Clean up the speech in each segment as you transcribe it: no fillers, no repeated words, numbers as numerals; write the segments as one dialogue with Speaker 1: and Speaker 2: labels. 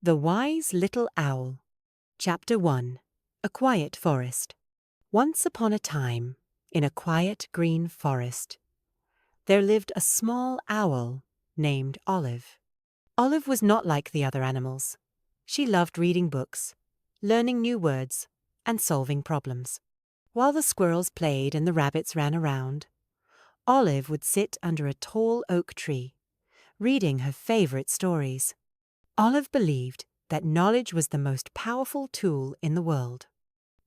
Speaker 1: The Wise Little Owl. Chapter 1. A Quiet Forest. Once upon a time, in a quiet green forest, there lived a small owl named Olive. Olive was not like the other animals. She loved reading books, learning new words, and solving problems. While the squirrels played and the rabbits ran around, Olive would sit under a tall oak tree, reading her favorite stories. Olive believed that knowledge was the most powerful tool in the world.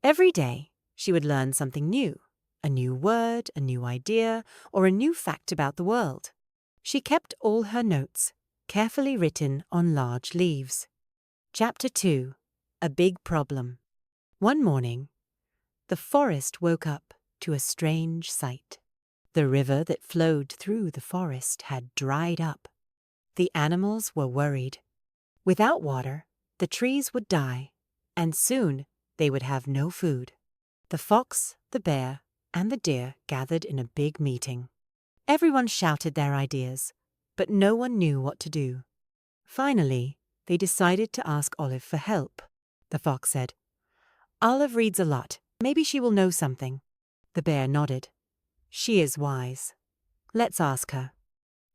Speaker 1: Every day, she would learn something new, a new word, a new idea, or a new fact about the world. She kept all her notes, carefully written on large leaves. Chapter 2. A Big Problem. One morning, the forest woke up to a strange sight. The river that flowed through the forest had dried up. The animals were worried. Without water, the trees would die, and soon they would have no food. The fox, the bear, and the deer gathered in a big meeting. Everyone shouted their ideas, but no one knew what to do. Finally, they decided to ask Olive for help. The fox said, "Olive reads a lot. Maybe she will know something." The bear nodded. "She is wise. Let's ask her."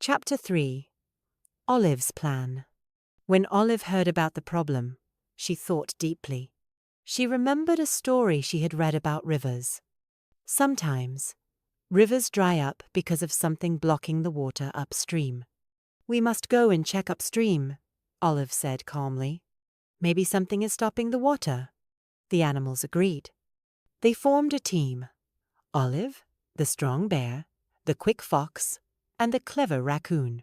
Speaker 1: Chapter 3. Olive's Plan. When Olive heard about the problem, she thought deeply. She remembered a story she had read about rivers. Sometimes, rivers dry up because of something blocking the water upstream. "We must go and check upstream," Olive said calmly. "Maybe something is stopping the water." The animals agreed. They formed a team: Olive, the strong bear, the quick fox, and the clever raccoon.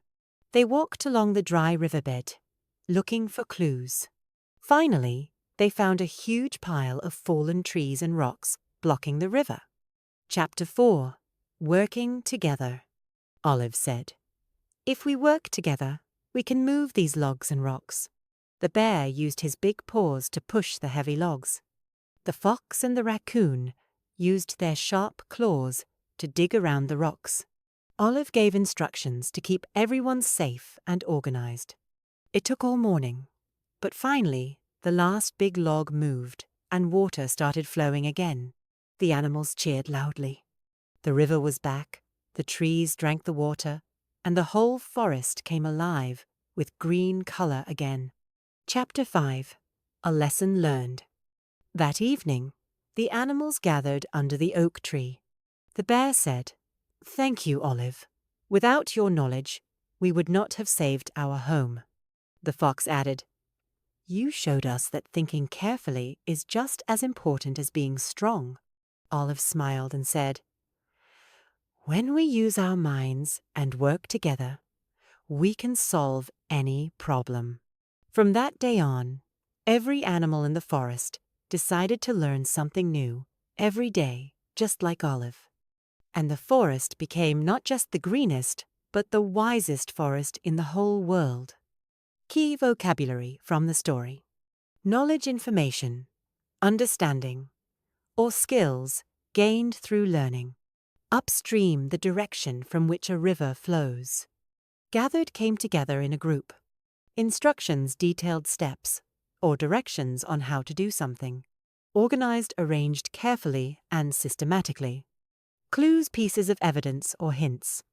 Speaker 1: They walked along the dry riverbed, looking for clues. Finally, they found a huge pile of fallen trees and rocks blocking the river. Chapter 4. Working Together. Olive said, "If we work together, we can move these logs and rocks." The bear used his big paws to push the heavy logs. The fox and the raccoon used their sharp claws to dig around the rocks. Olive gave instructions to keep everyone safe and organized. It took all morning, but finally the last big log moved and water started flowing again. The animals cheered loudly. The river was back, the trees drank the water, and the whole forest came alive with green color again. Chapter 5. A Lesson Learned. That evening, the animals gathered under the oak tree. The bear said, "Thank you, Olive. Without your knowledge, we would not have saved our home." The fox added, "You showed us that thinking carefully is just as important as being strong." Olive smiled and said, "When we use our minds and work together, we can solve any problem." From that day on, every animal in the forest decided to learn something new every day, just like Olive. And the forest became not just the greenest, but the wisest forest in the whole world. Key vocabulary from the story: knowledge, information, understanding, or skills gained through learning. Upstream, the direction from which a river flows. Gathered came together in a group. Instructions, detailed steps, or directions on how to do something. Organized, arranged carefully and systematically. Clues, pieces of evidence or hints.